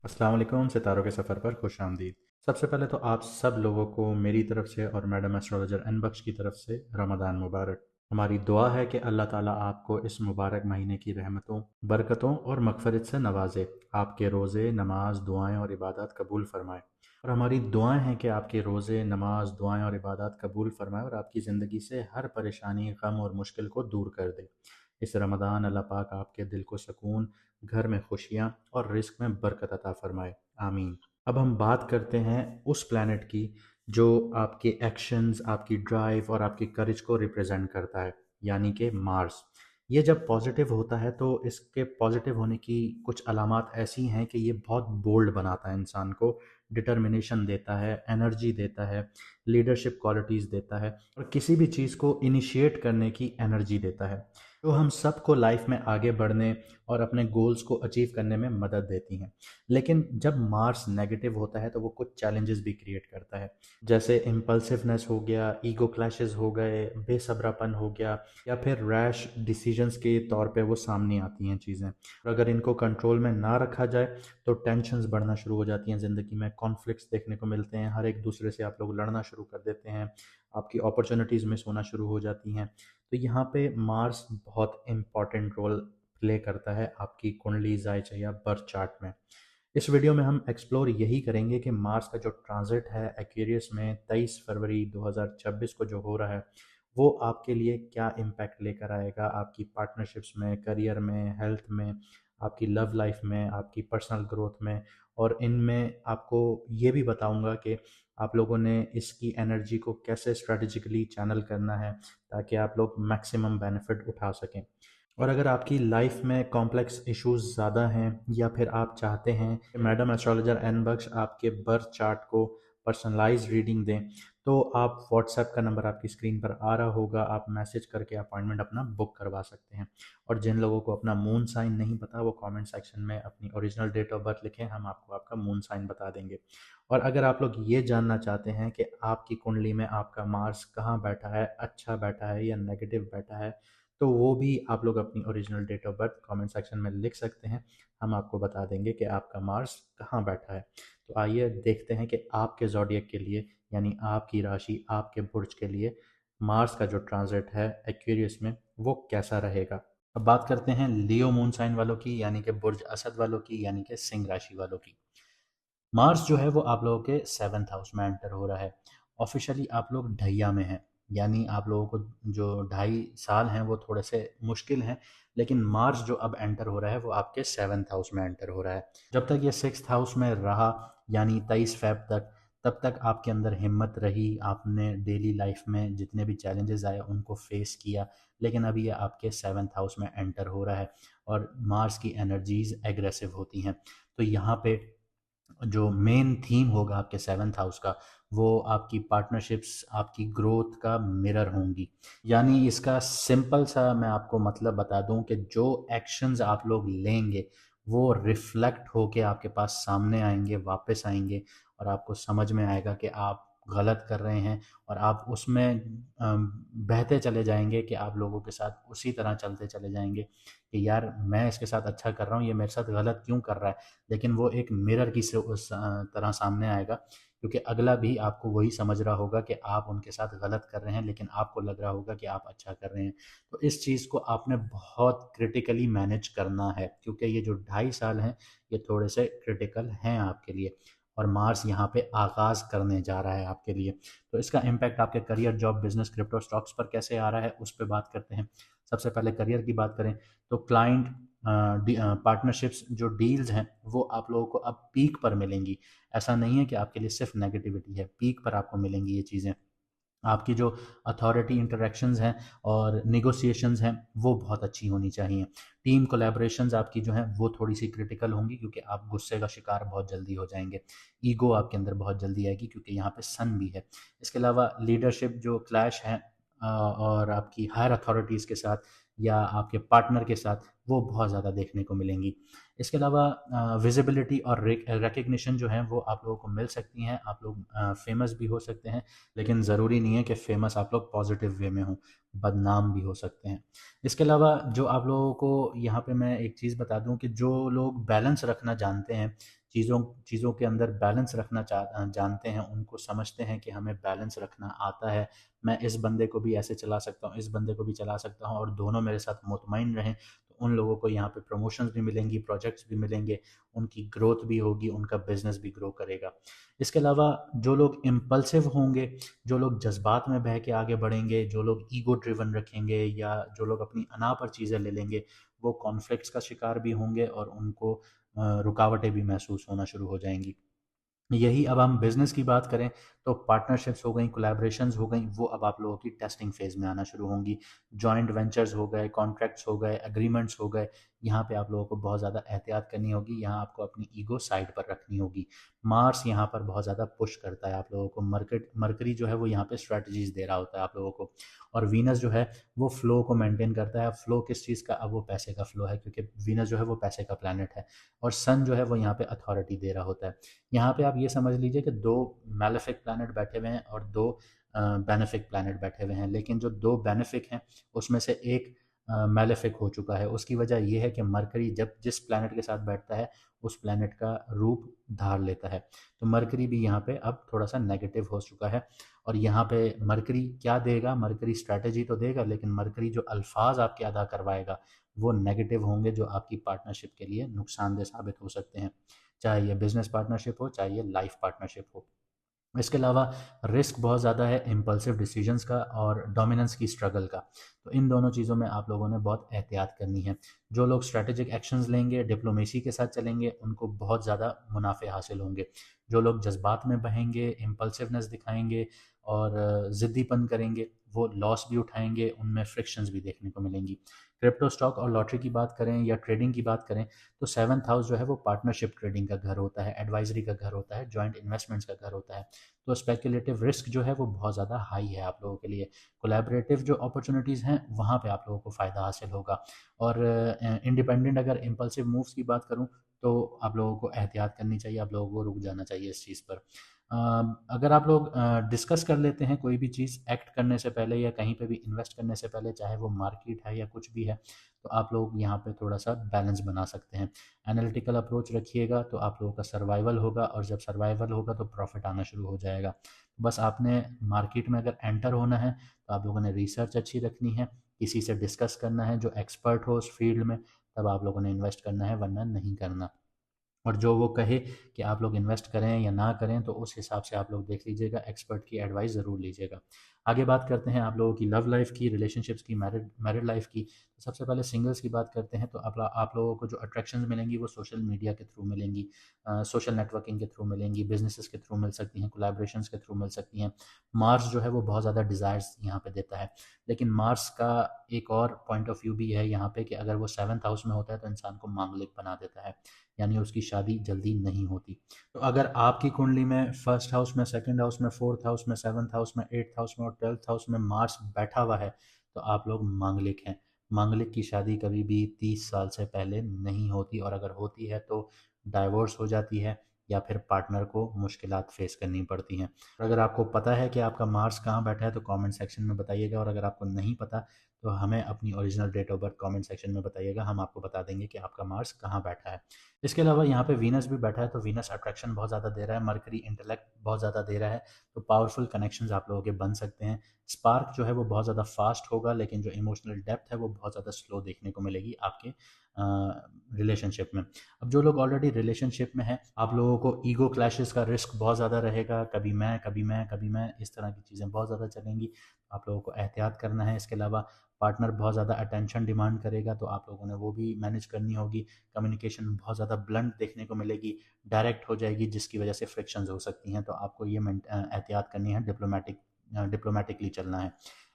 अस्सलाम वालेकुम। सितारों के सफ़र पर खुश आमदीद। सबसे पहले तो आप सब लोगों को मेरी तरफ से और मैडम एस्ट्रोलॉजर एन बख्श की तरफ से रमज़ान मुबारक। हमारी दुआ है कि अल्लाह ताला आपको इस मुबारक महीने की रहमतों, बरकतों और मग़फ़िरत से नवाजे, आपके रोज़े, नमाज, दुआएं और इबादत कबूल फरमाए। और हमारी दुआएं हैं कि आपके रोज़े, नमाज, दुआएं और इबादत कबूल फरमाए और आपकी ज़िंदगी से हर परेशानी, गम और मुश्किल को दूर कर दे। इस रमज़ान अल्लाह पाक आपके दिल को सुकून, घर में खुशियाँ और रिस्क में बरकत अता फरमाए। आमीन। अब हम बात करते हैं उस प्लैनेट की जो आपके एक्शंस, आपकी ड्राइव और आपकी करेज को रिप्रेजेंट करता है, यानी कि मार्स। ये जब पॉजिटिव होता है तो इसके पॉजिटिव होने की कुछ अलामात ऐसी हैं कि ये बहुत बोल्ड बनाता है इंसान को, डिटर्मिनेशन देता है, एनर्जी देता है, लीडरशिप क्वालिटीज़ देता है और किसी भी चीज़ को इनिशिएट करने की एनर्जी देता है, जो हम सबको लाइफ में आगे बढ़ने और अपने गोल्स को अचीव करने में मदद देती हैं। लेकिन जब मार्स नेगेटिव होता है तो वो कुछ चैलेंजेस भी क्रिएट करता है, जैसे इम्पल्सिवनेस हो गया, ईगो क्लैशेस हो गए, बेसब्रापन हो गया या फिर रैश डिसीजंस के तौर पे वो सामने आती हैं चीज़ें। और अगर इनको कंट्रोल में ना रखा जाए तो टेंशन्स बढ़ना शुरू हो जाती हैं ज़िंदगी में, कॉन्फ्लिक्ट्स देखने को मिलते हैं, हर एक दूसरे से आप लोग लड़ना शुरू कर देते हैं, आपकी अपॉर्चुनिटीज़ मिस होना शुरू हो जाती हैं। तो यहाँ पे मार्स बहुत इम्पॉर्टेंट रोल प्ले करता है आपकी कुंडली जायचा या बर्थ चार्ट में। इस वीडियो में हम एक्सप्लोर यही करेंगे कि मार्स का जो ट्रांजिट है एक्वेरियस में 23 फरवरी 2026 को जो हो रहा है, वो आपके लिए क्या इम्पैक्ट लेकर आएगा आपकी पार्टनरशिप्स में, करियर में, हेल्थ में, आपकी लव लाइफ में, आपकी पर्सनल ग्रोथ में। और इनमें आपको ये भी बताऊंगा कि आप लोगों ने इसकी एनर्जी को कैसे स्ट्रेटजिकली चैनल करना है ताकि आप लोग मैक्सिमम बेनिफिट उठा सकें। और अगर आपकी लाइफ में कॉम्प्लेक्स इश्यूज ज़्यादा हैं या फिर आप चाहते हैं कि मैडम एस्ट्रोलॉजर एन बख्श आपके बर्थ चार्ट को पर्सनलाइज रीडिंग दें, तो आप व्हाट्सएप का नंबर आपकी स्क्रीन पर आ रहा होगा, आप मैसेज करके अपॉइंटमेंट अपना बुक करवा सकते हैं। और जिन लोगों को अपना मून साइन नहीं पता वो कमेंट सेक्शन में अपनी ओरिजिनल डेट ऑफ बर्थ लिखें, हम आपको आपका मून साइन बता देंगे। और अगर आप लोग ये जानना चाहते हैं कि आपकी कुंडली में आपका मार्स कहाँ बैठा है, अच्छा बैठा है या नेगेटिव बैठा है, तो वो भी आप लोग अपनी original date of birth comment section में लिख सकते हैं, हम आपको बता देंगे कि आपका मार्स कहाँ बैठा है। तो आइए देखते हैं कि आपके ज़ोडिएक के लिए, यानी आपकी राशि, आपके बुर्ज के लिए मार्स का जो ट्रांजिट है एक्वेरियस में वो कैसा रहेगा। अब बात करते हैं लियो मून साइन वालों की, यानी कि बुर्ज असद वालों की, यानी कि सिंह राशि वालों की। मार्स जो है वो आप लोगों के 7th हाउस में एंटर हो रहा है। ऑफिशियली आप लोग ढैया में हैं, यानी आप लोगों को जो 2.5 साल हैं वो थोड़े से मुश्किल हैं, लेकिन मार्स जो अब एंटर हो रहा है वो आपके 7th हाउस में एंटर हो रहा है। जब तक ये 6th हाउस में रहा, यानी 23 फ़रवरी तक, तब तक आपके अंदर हिम्मत रही, आपने डेली लाइफ में जितने भी चैलेंजेस आए उनको फेस किया। लेकिन अभी ये आपके 7th हाउस में एंटर हो रहा है और मार्स की एनर्जीज एग्रेसिव होती हैं। तो यहाँ पे जो मेन थीम होगा आपके 7th हाउस का, वो आपकी पार्टनरशिप्स, आपकी ग्रोथ का मिरर होंगी। यानी इसका सिंपल सा मैं आपको मतलब बता दूं कि जो एक्शंस आप लोग लेंगे वो रिफ्लेक्ट होके आपके पास सामने आएंगे, वापस आएंगे और आपको समझ में आएगा कि आप गलत कर रहे हैं और आप उसमें बहते चले जाएंगे कि आप लोगों के साथ उसी तरह चलते चले जाएंगे कि यार मैं इसके साथ अच्छा कर रहा हूँ, ये मेरे साथ गलत क्यों कर रहा है। लेकिन वो एक मिरर की से उस तरह सामने आएगा, क्योंकि अगला भी आपको वही समझ रहा होगा कि आप उनके साथ गलत कर रहे हैं, लेकिन आपको लग रहा होगा कि आप अच्छा कर रहे हैं। तो इस चीज़ को आपने बहुत क्रिटिकली मैनेज करना है, क्योंकि ये जो 2.5 साल हैं ये थोड़े से क्रिटिकल हैं आपके लिए। और मार्स यहाँ पे आगाज़ करने जा रहा है आपके लिए। तो इसका इम्पैक्ट आपके career, job, business, crypto, stocks पर कैसे आ रहा है उस पर बात करते हैं। सबसे पहले करियर की बात करें तो क्लाइंट पार्टनरशिप्स, जो डील्स हैं वो आप लोगों को अब पीक पर मिलेंगी। ऐसा नहीं है कि आपके लिए सिर्फ नेगेटिविटी है, पीक पर आपको मिलेंगी ये चीज़ें। आपकी जो अथॉरिटी इंटरेक्शंस हैं और नेगोशिएशंस हैं वो बहुत अच्छी होनी चाहिए। टीम कोलैबोरेशंस आपकी जो हैं वो थोड़ी सी क्रिटिकल होंगी, क्योंकि आप गुस्से का शिकार बहुत जल्दी हो जाएंगे। ईगो आपके अंदर बहुत जल्दी आएगी, क्योंकि यहाँ पे सन भी है। इसके अलावा लीडरशिप जो क्लैश है और आपकी हायर अथॉरिटीज़ के साथ या आपके पार्टनर के साथ, वो बहुत ज़्यादा देखने को मिलेंगी। इसके अलावा विजिबिलिटी और रिकग्निशन जो है वो आप लोगों को मिल सकती हैं, आप लोग फेमस भी हो सकते हैं, लेकिन ज़रूरी नहीं है कि फेमस आप लोग पॉजिटिव वे में हों, बदनाम भी हो सकते हैं। इसके अलावा जो आप लोगों को यहाँ पे मैं एक चीज़ बता दूं कि जो लोग बैलेंस रखना जानते हैं, चीज़ों चीज़ों के अंदर बैलेंस रखना जानते हैं, उनको समझते हैं कि हमें बैलेंस रखना आता है, मैं इस बंदे को भी ऐसे चला सकता हूँ, इस बंदे को भी चला सकता हूँ और दोनों मेरे साथ मुतमईन रहें, तो उन लोगों को यहाँ पे प्रमोशंस भी मिलेंगी, प्रोजेक्ट्स भी मिलेंगे, उनकी ग्रोथ भी होगी, उनका बिजनेस भी ग्रो करेगा। इसके अलावा जो लोग इम्पल्सिव होंगे, जो लोग जज्बात में बह के आगे बढ़ेंगे, जो लोग ईगो ड्रिवन रखेंगे या जो लोग अपनी अना पर चीज़ें ले लेंगे, वो कॉन्फ्लिक्ट्स का शिकार भी होंगे और उनको रुकावटें भी महसूस होना शुरू हो जाएंगी। यही अब हम बिज़नेस की बात करें तो पार्टनरशिप्स हो गई, कोलैबोरेशंस हो गई, वो अब आप लोगों की टेस्टिंग फेज़ में आना शुरू होंगी। जॉइंट वेंचर्स हो गए, कॉन्ट्रैक्ट्स हो गए, एग्रीमेंट्स हो गए, यहाँ पे आप लोगों को बहुत ज़्यादा एहतियात करनी होगी, यहाँ आपको अपनी ईगो साइड पर रखनी होगी। मार्स यहाँ पर बहुत ज़्यादा पुश करता है आप लोगों को, मरकरी जो है वो यहाँ पे स्ट्रैटेजीज़ दे रहा होता है आप लोगों को, और वीनस जो है वो फ्लो को मेंटेन करता है। फ्लो किस चीज़ का? अब वो पैसे का फ्लो है, क्योंकि वीनस जो है वो पैसे का प्लैनेट है, और सन जो है वो यहाँ पे अथॉरिटी दे रहा होता है। यहाँ पे आप ये समझ लीजिए कि दो मैलेफिक प्लैनेट बैठे हुए हैं और दो बेनिफिक प्लैनेट बैठे हुए हैं, लेकिन जो दो बेनिफिक हैं उसमें से एक मैलेफिक हो चुका है। उसकी वजह यह है कि मरकरी जब जिस प्लैनेट के साथ बैठता है उस प्लैनेट का रूप धार लेता है, तो मरकरी भी यहाँ पे अब थोड़ा सा नेगेटिव हो चुका है। और यहाँ पे मरकरी क्या देगा? मरकरी स्ट्रैटेजी तो देगा, लेकिन मरकरी जो अल्फाज आपके अदा करवाएगा वो नेगेटिव होंगे, जो आपकी पार्टनरशिप के लिए नुकसानदेह साबित हो सकते हैं, चाहे ये बिजनेस पार्टनरशिप हो, चाहे ये लाइफ पार्टनरशिप हो। इसके अलावा रिस्क बहुत ज़्यादा है इम्पल्सिव डिसीजंस का और डोमिनेंस की स्ट्रगल का, तो इन दोनों चीज़ों में आप लोगों ने बहुत एहतियात करनी है। जो लोग स्ट्रैटेजिक एक्शंस लेंगे, डिप्लोमेसी के साथ चलेंगे, उनको बहुत ज़्यादा मुनाफे हासिल होंगे। जो लोग जज्बात में बहेंगे, इम्पल्सिवनेस दिखाएंगे और ज़िद्दीपन करेंगे, वो लॉस भी उठाएंगे, उनमें फ्रिक्शंस भी देखने को मिलेंगी। क्रिप्टो स्टॉक और लॉटरी की बात करें या ट्रेडिंग की बात करें तो सेवन्थ हाउस जो है वो पार्टनरशिप ट्रेडिंग का घर होता है, एडवाइजरी का घर होता है, जॉइंट इन्वेस्टमेंट्स का घर होता है। तो स्पेकुलेटिव रिस्क जो है वो बहुत ज़्यादा हाई है आप लोगों के लिए। कोलैबोरेटिव जो अपॉर्चुनिटीज़ हैं वहाँ पे आप लोगों को फ़ायदा हासिल होगा। और इंडिपेंडेंट अगर इम्पल्सिव मूव्स की बात करूँ तो आप लोगों को एहतियात करनी चाहिए, आप लोगों को रुक जाना चाहिए इस चीज़ पर। अगर आप लोग डिस्कस कर लेते हैं कोई भी चीज़ एक्ट करने से पहले या कहीं पे भी इन्वेस्ट करने से पहले, चाहे वो मार्केट है या कुछ भी है, तो आप लोग यहाँ पे थोड़ा सा बैलेंस बना सकते हैं। एनालिटिकल अप्रोच रखिएगा तो आप लोगों का सर्वाइवल होगा, और जब सर्वाइवल होगा तो प्रॉफिट आना शुरू हो जाएगा। बस आपने मार्केट में अगर एंटर होना है तो आप लोगों ने रिसर्च अच्छी रखनी है, किसी से डिस्कस करना है जो एक्सपर्ट हो उस फील्ड में, तब आप लोगों ने इन्वेस्ट करना है, वरना नहीं करना। और जो वो कहे कि आप लोग इन्वेस्ट करें या ना करें तो उस हिसाब से आप लोग देख लीजिएगा, एक्सपर्ट की एडवाइस ज़रूर लीजिएगा। आगे बात करते हैं आप लोगों की लव लाइफ की, रिलेशनशिप्स की, मैरिड मैरिड लाइफ की। तो सबसे पहले सिंगल्स की बात करते हैं, तो आप लोगों को जो अट्रैक्शंस मिलेंगी वो सोशल मीडिया के थ्रू मिलेंगी, सोशल नेटवर्किंग के थ्रू मिलेंगी, बिजनेसेस के थ्रू मिल सकती हैं, कोलैबोरेशंस के थ्रू मिल सकती हैं। मार्स जो है वो बहुत ज़्यादा डिज़ायर्स यहाँ पे देता है, लेकिन मार्स का एक और पॉइंट ऑफ व्यू भी है यहाँ पे कि अगर वो सेवन्थ हाउस में होता है तो इंसान को मांगलिक बना देता है, यानी उसकी शादी जल्दी नहीं होती। तो अगर आपकी कुंडली में फर्स्ट हाउस में, सेकंड हाउस में, फोर्थ हाउस में, सेवन्थ हाउस में, एट्थ हाउस में और ट्वेल्थ हाउस में मार्स बैठा हुआ है तो आप लोग मांगलिक हैं। मांगलिक की शादी कभी भी 30 साल से पहले नहीं होती, और अगर होती है तो डाइवोर्स हो जाती है या फिर पार्टनर को मुश्किलात फेस करनी पड़ती हैं। और अगर आपको पता है कि आपका मार्स कहाँ बैठा है तो कमेंट सेक्शन में बताइएगा, और अगर आपको नहीं पता तो हमें अपनी original date of birth comment section में बताइएगा, हम आपको बता देंगे कि आपका मार्स कहाँ बैठा है। इसके अलावा यहाँ पे वीनस भी बैठा है, तो वीनस अट्रैक्शन बहुत ज़्यादा दे रहा है, मरकरी इंटेलेक्ट बहुत ज़्यादा दे रहा है, तो पावरफुल कनेक्शंस आप लोगों के बन सकते हैं। स्पार्क जो है वो बहुत ज़्यादा फास्ट होगा, लेकिन जो इमोशनल डेप्थ है वो बहुत ज़्यादा स्लो देखने को मिलेगी आपके रिलेशनशिप में। अब जो लोग ऑलरेडी रिलेशनशिप में हैं, आप लोगों को ईगो क्लैशेस का रिस्क बहुत ज़्यादा रहेगा, कभी मैं कभी मैं कभी मैं, इस तरह की चीज़ें बहुत ज़्यादा चलेंगी, आप लोगों को एहतियात करना है। इसके अलावा पार्टनर बहुत ज़्यादा अटेंशन डिमांड करेगा, तो आप लोगों ने वो भी मैनेज करनी होगी। कम्युनिकेशन बहुत ज़्यादा ब्लंट देखने को मिलेगी, डायरेक्ट हो जाएगी, जिसकी वजह से फ्रिक्शंस हो सकती हैं, तो आपको ये एहतियात करनी है, डिप्लोमेटिकली चलना है।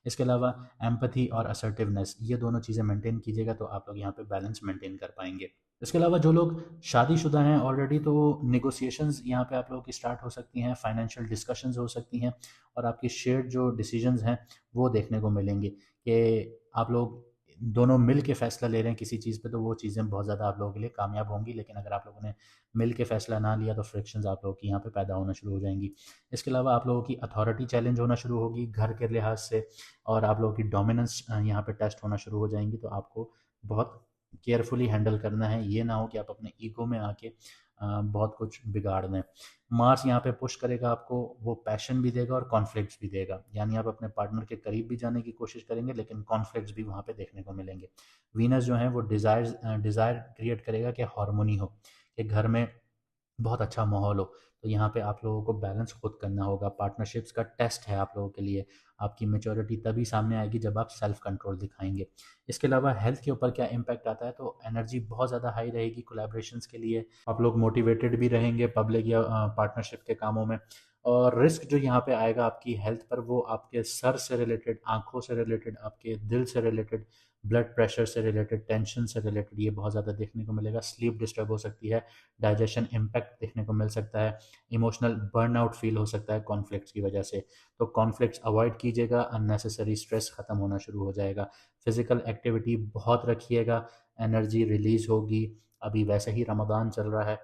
इसके अलावा एम्पैथी और असर्टिवनेस, ये दोनों चीज़ें मेंटेन कीजिएगा तो आप लोग यहाँ पे बैलेंस मेंटेन कर पाएंगे। इसके अलावा जो लोग शादीशुदा हैं ऑलरेडी, तो नेगोशिएशंस यहाँ पे आप लोगों की स्टार्ट हो सकती हैं, फाइनेंशियल डिस्कशंस हो सकती हैं, और आपकी शेयर्ड जो डिसीजंस हैं वो देखने को मिलेंगे कि आप लोग दोनों मिल के फैसला ले रहे हैं किसी चीज़ पे, तो वो चीज़ें बहुत ज़्यादा आप लोगों के लिए कामयाब होंगी। लेकिन अगर आप लोगों ने मिल के फैसला ना लिया तो फ्रिक्शंस आप लोगों की यहाँ पे पैदा होना शुरू हो जाएंगी। इसके अलावा आप लोगों की अथॉरिटी चैलेंज होना शुरू होगी घर के लिहाज से, और आप लोगों की डोमिनेंस यहाँ पे टेस्ट होना शुरू हो जाएंगी, तो आपको बहुत केयरफुली हैंडल करना है। ये ना हो कि आप अपने ईगो में आके बहुत कुछ बिगाड़ दें। मार्स यहाँ पे पुश करेगा आपको, वो पैशन भी देगा और कॉन्फ्लिक्ट्स भी देगा, यानी आप अपने पार्टनर के करीब भी जाने की कोशिश करेंगे लेकिन कॉन्फ्लिक्ट्स भी वहाँ पे देखने को मिलेंगे। वीनस जो है वो डिज़ायर क्रिएट करेगा कि हार्मोनी हो, कि घर में बहुत अच्छा माहौल हो। तो यहाँ पे आप लोगों को बैलेंस खुद करना होगा। पार्टनरशिप्स का टेस्ट है आप लोगों के लिए। आपकी मैच्योरिटी तभी सामने आएगी जब आप सेल्फ कंट्रोल दिखाएंगे। इसके अलावा हेल्थ के ऊपर क्या इम्पैक्ट आता है, तो एनर्जी बहुत ज़्यादा हाई रहेगी कोलैबोरेशंस के लिए। आप लोग मोटिवेटेड भी रहेंगे पब्लिक या पार्टनरशिप के कामों में। और रिस्क जो यहाँ पे आएगा आपकी हेल्थ पर, वो आपके सर से रिलेटेड, आंखों से रिलेटेड, आपके दिल से रिलेटेड, ब्लड प्रेशर से रिलेटेड, टेंशन से रिलेटेड, ये बहुत ज़्यादा देखने को मिलेगा। स्लीप डिस्टर्ब हो सकती है, डाइजेशन इम्पैक्ट देखने को मिल सकता है, इमोशनल बर्नआउट फील हो सकता है कॉन्फ्लिक्ट्स की वजह से। तो कॉन्फ्लिक्ट्स अवॉइड कीजिएगा, अननेसेसरी स्ट्रेस खत्म होना शुरू हो जाएगा। फिजिकल एक्टिविटी बहुत रखिएगा, एनर्जी रिलीज होगी। अभी वैसे ही रमज़ान चल रहा है,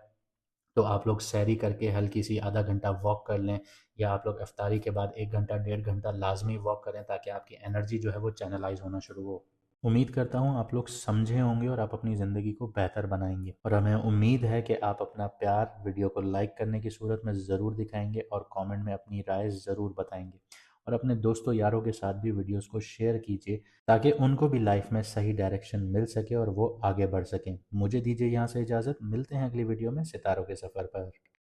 तो आप लोग सैरी करके हल्की सी आधा घंटा वॉक कर लें, या आप लोग इफ्तारी के बाद 1 घंटा 1.5 घंटा लाजमी वॉक करें, ताकि आपकी एनर्जी जो है वो चैनलाइज होना शुरू हो। उम्मीद करता हूँ आप लोग समझे होंगे और आप अपनी ज़िंदगी को बेहतर बनाएंगे, और हमें उम्मीद है कि आप अपना प्यार वीडियो को लाइक करने की सूरत में ज़रूर दिखाएंगे और कमेंट में अपनी राय ज़रूर बताएंगे। और अपने दोस्तों यारों के साथ भी वीडियोस को शेयर कीजिए, ताकि उनको भी लाइफ में सही डायरेक्शन मिल सके और वो आगे बढ़ सकें। मुझे दीजिए यहाँ से इजाज़त, मिलते हैं अगली वीडियो में सितारों के सफ़र पर।